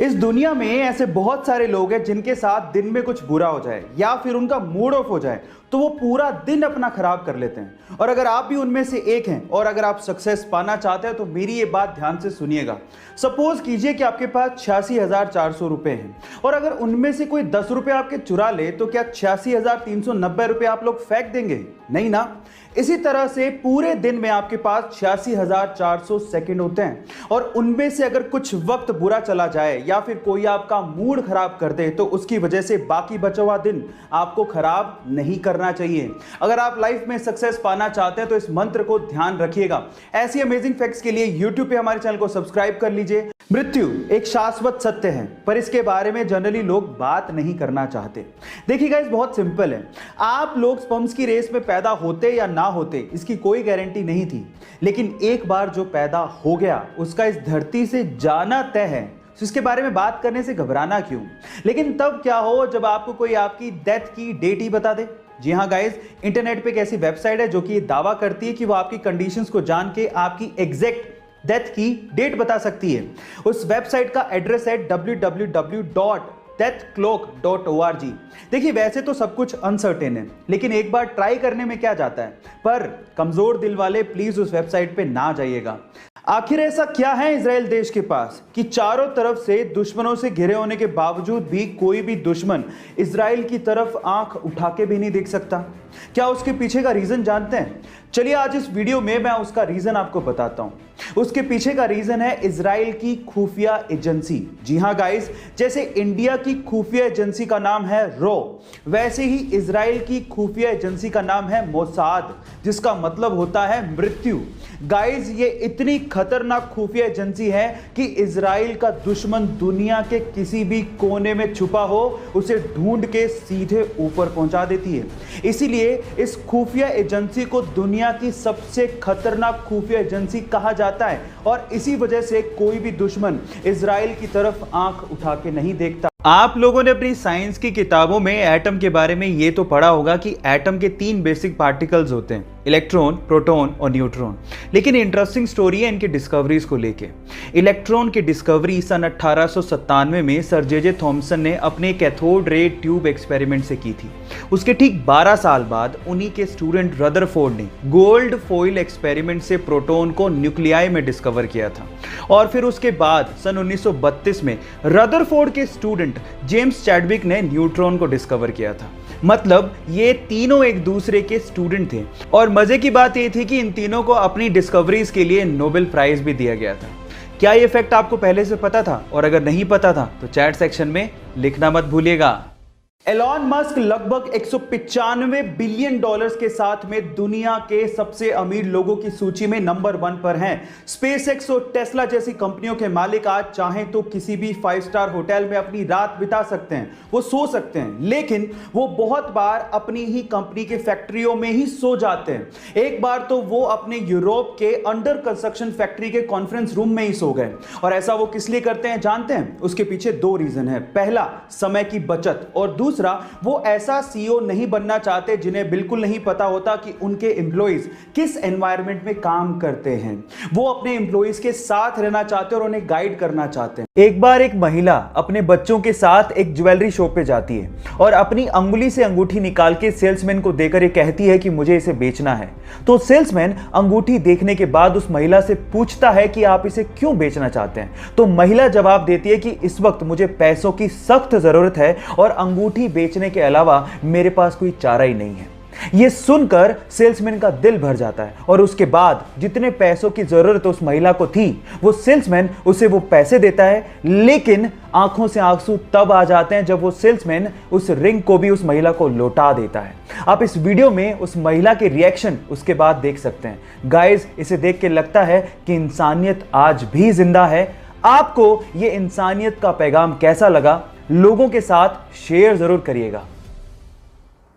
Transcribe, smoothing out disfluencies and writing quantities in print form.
इस दुनिया में ऐसे बहुत सारे लोग हैं जिनके साथ दिन में कुछ बुरा हो जाए या फिर उनका मूड ऑफ हो जाए तो वो पूरा दिन अपना खराब कर लेते हैं। और अगर आप भी उनमें से एक हैं और अगर आप सक्सेस पाना चाहते हैं तो मेरी ये बात ध्यान से सुनिएगा। सपोज कीजिए कि आपके पास 86,400 रुपए हैं और अगर उनमें से कोई 10 रुपए आपके चुरा ले तो क्या 86,390 रुपए आप लोग फेंक देंगे? नहीं ना। इसी तरह से पूरे दिन में आपके पास 86,400 सेकंड होते हैं और उनमें से अगर कुछ वक्त बुरा चला जाए या फिर कोई आपका मूड खराब कर दे तो उसकी वजह से बाकी बचा हुआ दिन आपको खराब नहीं करना चाहिए। अगर आप लाइफ में सक्सेस पाना चाहते हैं तो इस मंत्र को ध्यान रखिएगा। ऐसी अमेजिंग फैक्ट्स के लिए यूट्यूब पे हमारे चैनल को सब्सक्राइब कर लीजिए। मृत्यु एक शाश्वत सत्य है पर इसके बारे में जनरली लोग बात नहीं करना चाहते। देखिए गाइस, बहुत सिंपल है। आप लोग स्पर्म्स की रेस में पैदा होते या ना होते इसकी कोई गारंटी नहीं थी, लेकिन एक बार जो पैदा हो गया उसका इस धरती से जाना तय है। तो इसके बारे में बात करने से घबराना क्यों? लेकिन तब क्या हो जब आपको कोई आपकी डेथ की डेट ही बता दे। जी हाँ गाइस, इंटरनेट पे एक ऐसी वेबसाइट है जो कि दावा करती है कि वो आपकी कंडीशंस को जान के आपकी एग्जैक्ट डेथ की डेट बता सकती है। उस वेबसाइट का एड्रेस है www.deathclock.org। देखिए, वैसे तो सब कुछ अनसर्टेन है, लेकिन एक बार ट्राई करने में क्या जाता है। पर कमजोर दिल वाले प्लीज उस वेबसाइट पे ना जाइएगा। आखिर ऐसा क्या है इजराइल देश के पास कि चारों तरफ से दुश्मनों से घिरे होने के बावजूद भी कोई भी दुश्मन इजराइल की तरफ आंख उठा के भी नहीं देख सकता? क्या उसके पीछे का रीजन जानते हैं? चलिए आज इस वीडियो में मैं उसका रीजन आपको बताता हूं। उसके पीछे का रीजन है इजराइल की खुफिया एजेंसी। जी हां गाइस, जैसे इंडिया की खुफिया एजेंसी का नाम है रो, वैसे ही इजराइल की खुफिया एजेंसी का नाम है मोसाद, जिसका मतलब होता है मृत्यु। गाइस, ये इतनी खतरनाक खुफिया एजेंसी है कि इजराइल का दुश्मन दुनिया के किसी भी कोने में छुपा हो उसे ढूंढ के सीधे ऊपर पहुंचा देती है। इसीलिए इस खुफिया एजेंसी को दुनिया की सबसे खतरनाक खुफिया एजेंसी कहा जाता है और इसी वजह से कोई भी दुश्मन इजराइल की तरफ आंख उठा के नहीं देखता। आप लोगों ने अपनी साइंस की किताबों में एटम के बारे में ये तो पढ़ा होगा कि एटम के 3 बेसिक पार्टिकल्स होते हैं, इलेक्ट्रॉन, प्रोटॉन और न्यूट्रॉन। लेकिन इंटरेस्टिंग स्टोरी है इनकी डिस्कवरीज को लेके। इलेक्ट्रॉन की डिस्कवरी सन 1897 में सर जे थॉमसन ने अपने कैथोड रे ट्यूब एक्सपेरिमेंट से की थी। उसके ठीक 12 साल बाद उन्हीं के स्टूडेंट रदरफोर्ड ने गोल्ड फॉइल एक्सपेरिमेंट से प्रोटॉन को न्यूक्लियाई में डिस्कवर किया था। और फिर उसके बाद सन 1932 में रदरफोर्ड के स्टूडेंट जेम्स चैडविक ने न्यूट्रॉन को डिस्कवर किया था। मतलब ये तीनों एक दूसरे के स्टूडेंट थे और मजे की बात ये थी कि इन तीनों को अपनी डिस्कवरीज के लिए नोबेल प्राइज भी दिया गया था। क्या ये फैक्ट आपको पहले से पता था? और अगर नहीं पता था तो चैट सेक्शन में लिखना मत भूलिएगा। एलॉन मस्क लगभग 195 बिलियन डॉलर्स के साथ में दुनिया के सबसे अमीर लोगों की सूची में नंबर 1 पर हैं। स्पेसएक्स और टेस्ला जैसी कंपनियों के मालिक आज चाहें तो किसी भी 5 स्टार होटल में अपनी रात बिता सकते हैं, वो सो सकते हैं, लेकिन वो बहुत बार अपनी ही कंपनी के फैक्ट्रियों में ही सो जाते हैं। एक बार तो वो अपने यूरोप के अंडर कंस्ट्रक्शन फैक्ट्री के कॉन्फ्रेंस रूम में ही सो गए। और ऐसा वो किस लिए करते हैं जानते हैं? उसके पीछे 2 रीजन है। पहला, समय की बचत, और दूसरा, वो ऐसा सीईओ नहीं बनना चाहते जिन्हें बिल्कुल नहीं पता होता कि उनके एम्प्लॉइज किस एनवायरनमेंट में काम करते हैं। वो अपने एम्प्लॉइज के साथ रहना चाहते हैं और उन्हें गाइड करना चाहते हैं। एक बार एक महिला अपने बच्चों के साथ एक ज्वेलरी शॉप पे जाती है और अपनी अंगुली से अंगूठी निकाल के सेल्समैन को देकर ये कहती है कि मुझे इसे बेचना है। तो सेल्समैन अंगूठी देखने के बाद उस महिला से पूछता है कि आप इसे क्यों बेचना चाहते हैं? तो महिला जवाब देती है कि इस वक्त मुझे पैसों की सख्त जरूरत है और अंगूठी बेचने के अलावा मेरे पास कोई चारा ही नहीं है। यह सुनकर सेल्समैन का दिल भर जाता है और उसके बाद जितने पैसों की जरूरत उस महिला को थी वो सेल्समैन उसे वो पैसे देता है, लेकिन आंखों से आंसू तब आ जाते हैं जब वो सेल्समैन उस रिंग को भी उस महिला को लौटा देता है। आप इस वीडियो में उस महिला के रिएक्शन उसके बाद देख सकते हैं। गाइस, इसे देख के लगता है कि इंसानियत आज भी जिंदा है। आपको ये इंसानियत का पैगाम कैसा लगा? लोगों के साथ शेयर जरूर करिएगा।